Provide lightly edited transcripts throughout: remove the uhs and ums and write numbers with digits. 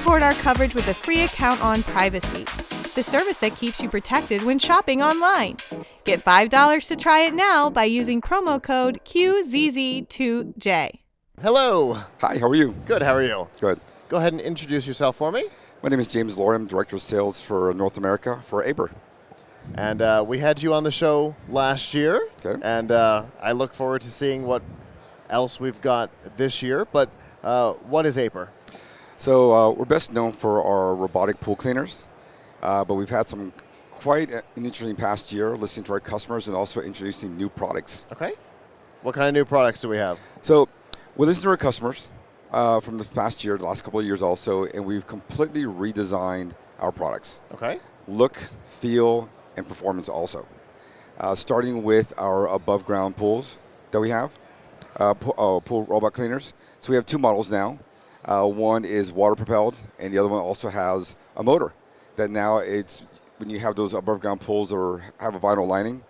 support our coverage with a free account on Privacy, the service that keeps you protected when shopping online. Get $5 to try it now by using promo code QZZ2J. Hello. Hi, how are you? Good, how are you? Good. Go ahead and introduce yourself for me. My name is James Laurie. I'm Director of Sales for North America for Aiper. And we had you on the show last year. Okay. And I look forward to seeing what else we've got this year. But what is Aiper? So we're best known for our robotic pool cleaners, but we've had some quite an interesting past year listening to our customers and also introducing new products. Okay. What kind of new products do we have? So we listen to our customers from the past year, the last couple of years also, and we've completely redesigned our products. Okay. Look, feel, and performance also. Starting with our above ground pools that we have, pool robot cleaners. So we have two models now. One is water propelled, and the other one also has a motor. That now it's when you have those above ground pools or have a vinyl lining,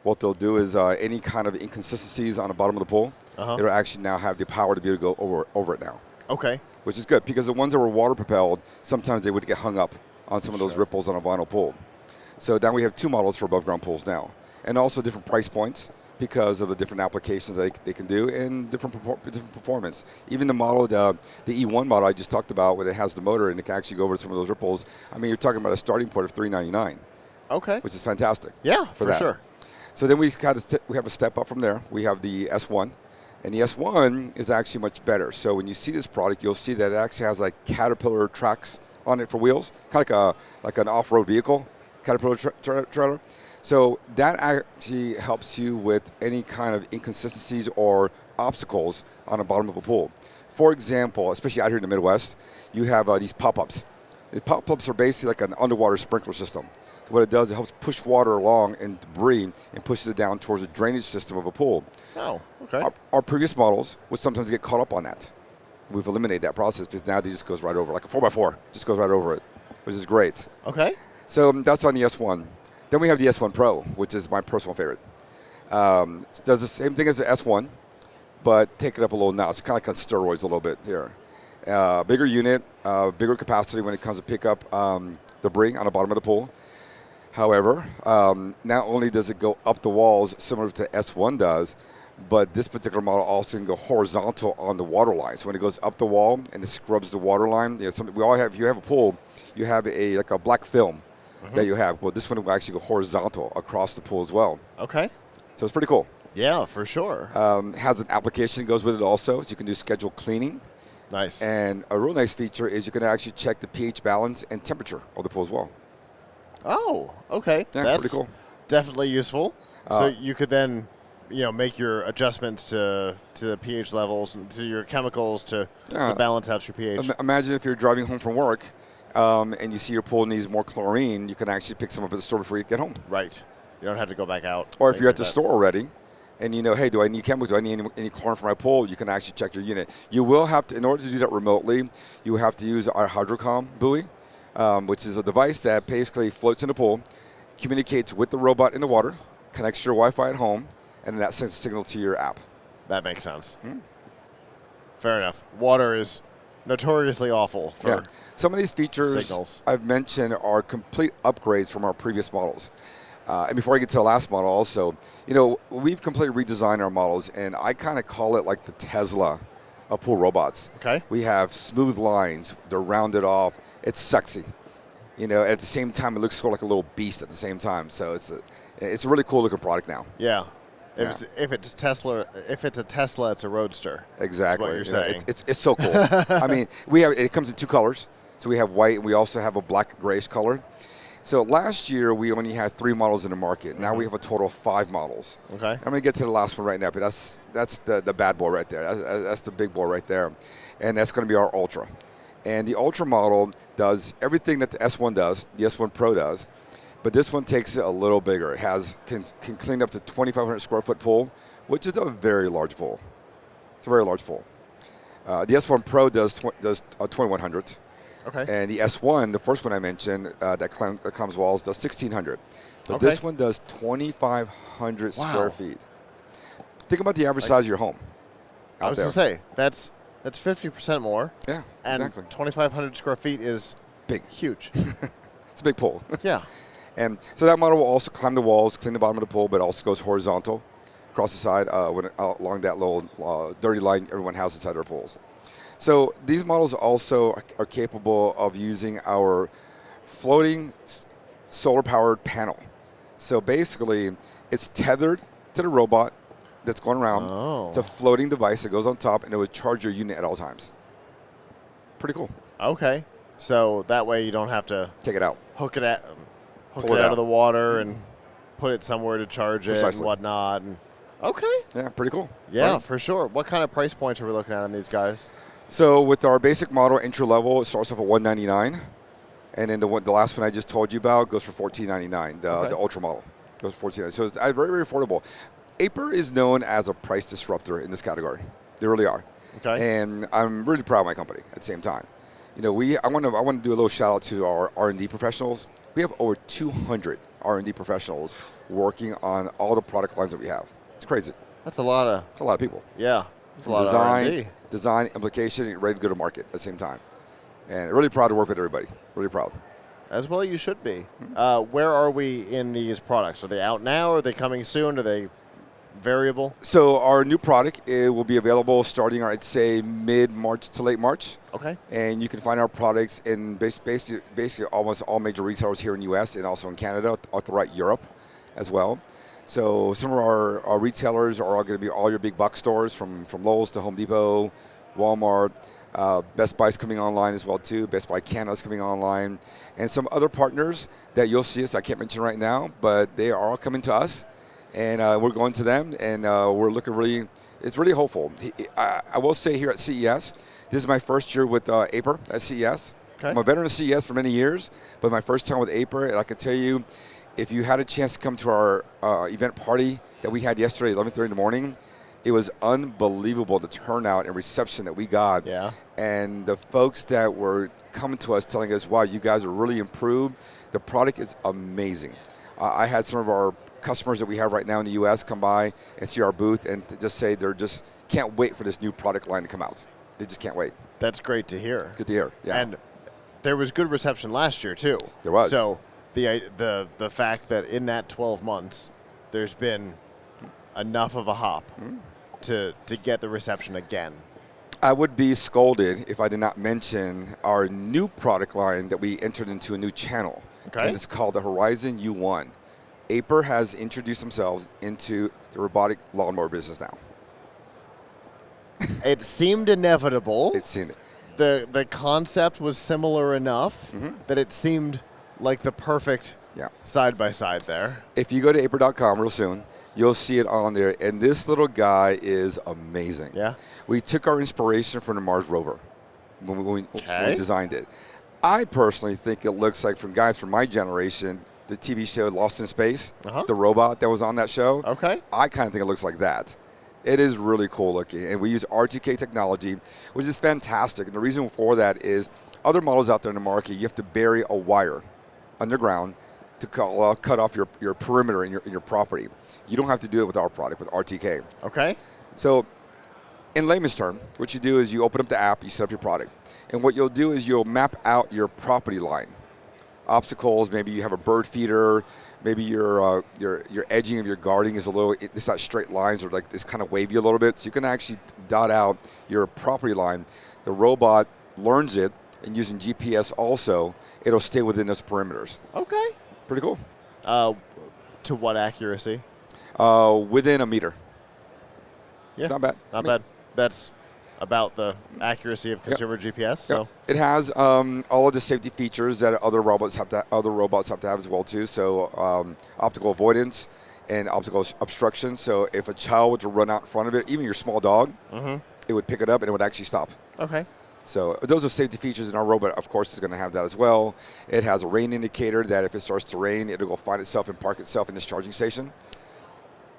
what they'll do is any kind of inconsistencies on the bottom of the pool, it'll actually now have the power to be able to go over it now. Okay. Which is good because the ones that were water propelled, sometimes they would get hung up on some of those ripples on a vinyl pool. So now we have two models for above ground pools now, and also different price points because of the different applications they can do and different performance. Even the model, the E1 model I just talked about, where it has the motor and it can actually go over some of those ripples. I mean, you're talking about a starting point of $399. Okay. Which is fantastic. Yeah, for sure. So then we have a step up from there. We have the S1, and the S1 is actually much better. So when you see this product, you'll see that it actually has like Caterpillar tracks on it for wheels, kind of like an off-road vehicle, Caterpillar trailer. So that actually helps you with any kind of inconsistencies or obstacles on the bottom of a pool. For example, especially out here in the Midwest, you have these pop-ups. The pop-ups are basically like an underwater sprinkler system. So what it does, it helps push water along and debris and pushes it down towards the drainage system of a pool. Oh, okay. Our previous models would sometimes get caught up on that. We've eliminated that process because now it just goes right over, like a 4x4, just goes right over it, which is great. Okay. So that's on the S1. Then we have the S1 Pro, which is my personal favorite. It does the same thing as the S1, but take it up a little notch, kind of like on steroids a little bit here. Bigger unit, bigger capacity when it comes to pick up debris on the bottom of the pool. However, not only does it go up the walls similar to S1 does, but this particular model also can go horizontal on the water line. So when it goes up the wall and it scrubs the water line, we all have. If you have a pool, you have like a black film that you have. Well, this one will actually go horizontal across the pool as well. Okay. So it's pretty cool. Yeah, for sure. Has an application that goes with it also, so you can do scheduled cleaning. Nice. And a real nice feature is you can actually check the pH balance and temperature of the pool as well. Oh, okay. Yeah, that's pretty cool. Definitely useful. So you could then, make your adjustments to the pH levels and to your chemicals to balance out your pH. Imagine if you're driving home from work and you see your pool needs more chlorine, you can actually pick some up at the store before you get home. Right. You don't have to go back out. Or if you're at the store already and hey, do I need chemicals? Do I need any chlorine for my pool? You can actually check your unit. You will have to, in order to do that remotely, you have to use our hydrocom buoy, which is a device that basically floats in the pool, communicates with the robot in the water, connects to your Wi-Fi at home, and that sends a signal to your app. That makes sense. Fair enough. Water is notoriously awful for some of these features signals I've mentioned are complete upgrades from our previous models. And before I get to the last model also, we've completely redesigned our models, and I kind of call it like the Tesla of pool robots. Okay. We have smooth lines. They're rounded off. It's sexy. At the same time, it looks sort of like a little beast at the same time. So it's a really cool looking product now. Yeah. If it's a Tesla, it's a Roadster. Exactly. Is what you're saying. It's so cool. I mean, it comes in two colors. So we have white, and we also have a black grayish color. So last year we only had 3 models in the market. Now we have a total of 5 models. Okay. I'm going to get to the last one right now, but that's the bad boy right there. That's the big boy right there, and that's going to be our Ultra. And the Ultra model does everything that the S1 does, the S1 Pro does, but this one takes it a little bigger. It can clean up to 2,500 square foot pool, which is a very large pool. It's a very large pool. The S1 Pro does 2,100. Okay. And the S1, the first one I mentioned, that climbs walls, does 1,600. But this one does 2,500 square feet. Think about the average size of your home. I was going to say, that's That's 50% more. Yeah, and exactly. 2,500 square feet is Big. huge. It's a big pool. Yeah. And so that model will also climb the walls, clean the bottom of the pool, but also goes horizontal across the side along that little dirty line everyone has inside their pools. So these models also are capable of using our floating solar-powered panel. So basically, it's tethered to the robot that's going around. Oh. It's a floating device that goes on top, and it would charge your unit at all times. Pretty cool. Okay. So that way you don't have to Take it out. hook it out Pull it of out. the water and put it somewhere to charge it Precisely. and whatnot. And okay. Yeah, pretty cool. Yeah, Right? for sure. What kind of price points are we looking at on these guys? So with our basic model, entry level, it starts off at $199, and then the last one I just told you about goes for $14.99. The Ultra model goes for $14.99. So it's very, very affordable. Aiper is known as a price disruptor in this category. They really are. Okay. And I'm really proud of my company at the same time. You know, I want to do a little shout out to our R&D professionals. We have over 200 R&D professionals working on all the product lines that we have. It's crazy. That's a lot of. It's a lot of people. Yeah. That's a lot of R&D. Design, implication, and ready to go to market at the same time. And really proud to work with everybody. Really proud. As well you should be. Where are we in these products? Are they out now? Are they coming soon? Are they variable? So our new product, it will be available starting, I'd say, mid-March to late March. Okay. And you can find our products in basically almost all major retailers here in the U.S. and also in Canada, throughout Europe as well. So some of our retailers are all going to be all your big box stores from Lowe's to Home Depot, Walmart. Best Buy's coming online as well too. Best Buy Canada's coming online. And some other partners that you'll see us, I can't mention right now, but they are all coming to us. And we're going to them, and we're looking really, it's really hopeful. I will say here at CES, this is my first year with Aiper at CES. Okay. I'm a veteran of CES for many years, but my first time with Aiper, and I can tell you, if you had a chance to come to our event party that we had yesterday at 11:30 in the morning, it was unbelievable, the turnout and reception that we got. Yeah. And the folks that were coming to us telling us, wow, you guys are really improved. The product is amazing. I had some of our customers that we have right now in the U.S. come by and see our booth and just say they're just can't wait for this new product line to come out. They just can't wait. That's great to hear. Good to hear. Yeah. And there was good reception last year too. There was. So the fact that in that 12 months there's been enough of a hop to get the reception again. I would be scolded if I did not mention our new product line that we entered into a new channel. Okay. And it's called the Horizon U1. Aiper has introduced themselves into the robotic lawnmower business now. It seemed inevitable. It's seen it. The concept was similar enough that it seemed like the perfect side by side there. If you go to aiper.com real soon, you'll see it on there. And this little guy is amazing. Yeah. We took our inspiration from the Mars rover when we designed it. I personally think it looks like, from guys from my generation, the TV show Lost in Space, the robot that was on that show. Okay. I kind of think it looks like that. It is really cool looking. And we use RTK technology, which is fantastic. And the reason for that is other models out there in the market, you have to bury a wire underground to cut off your perimeter in your property. You don't have to do it with our product, with RTK. Okay. So in layman's term, what you do is you open up the app, you set up your product. And what you'll do is you'll map out your property line. Obstacles, maybe you have a bird feeder, maybe your edging of your gardening is it's not straight lines, or like it's kind of wavy a little bit. So you can actually dot out your property line. The robot learns it, and using GPS also, it'll stay within those perimeters. Okay. Pretty cool. To what accuracy? Within a meter. Yeah. Not bad. Not bad. That's about the accuracy of consumer GPS. So it has all of the safety features that other robots have to have as well too. So optical avoidance and optical obstruction. So if a child were to run out in front of it, even your small dog, it would pick it up and it would actually stop. Okay. So those are safety features, and our robot, of course, is going to have that as well. It has a rain indicator that if it starts to rain, it'll go find itself and park itself in this charging station.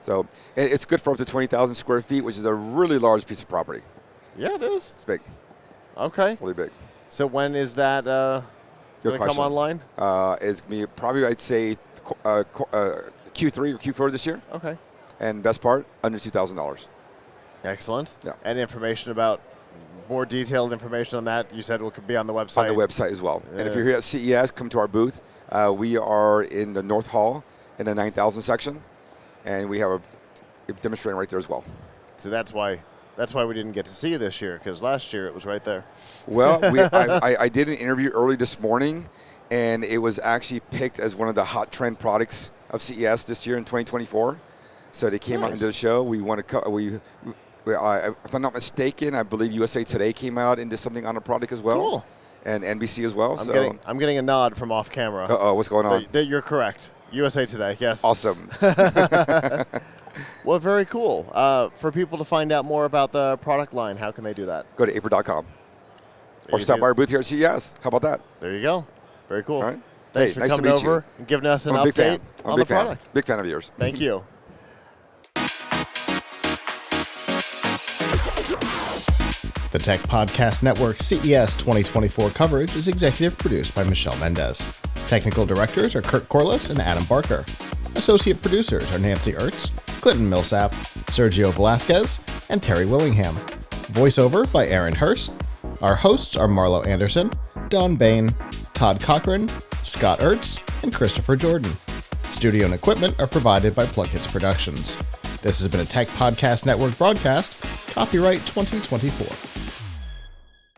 So it's good for up to 20,000 square feet, which is a really large piece of property. Yeah, it is. It's big. Okay. Really big. So when is that going to come online? It's going to be probably, I'd say, Q3 or Q4 this year. Okay. And best part, under $2,000. Excellent. Yeah. And information about more detailed information on that, you said it could be on the website. On the website as well. Yeah. And if you're here at CES, come to our booth. We are in the North Hall in the 9,000 section, and we have a demonstrator right there as well. So that's why we didn't get to see you this year, because last year it was right there. Well, I did an interview early this morning, and it was actually picked as one of the hot trend products of CES this year in 2024. So they came out into the show. We want to if I'm not mistaken, I believe USA Today came out and did something on the product as well. Cool. And NBC as well. I'm getting a nod from off camera. Uh-oh, what's going on? That you're correct. USA Today, yes. Awesome. Well, very cool. For people to find out more about the product line, how can they do that? Go to Aiper.com. Or stop by our booth here at CES. How about that? There you go. Very cool. All right. Thanks for nice coming to meet over you. and giving us an I'm a big update fan. on the product. Big fan of yours. Thank you. The Tech Podcast Network CES 2024 coverage is executive produced by Michelle Mendez. Technical directors are Kurt Corliss and Adam Barker. Associate producers are Nancy Ertz, Clinton Millsap, Sergio Velasquez, and Terry Willingham. Voiceover by Aaron Hurst. Our hosts are Marlo Anderson, Don Bain, Todd Cochran, Scott Ertz, and Christopher Jordan. Studio and equipment are provided by PLUGHITZ Productions. This has been a Tech Podcast Network broadcast, copyright 2024.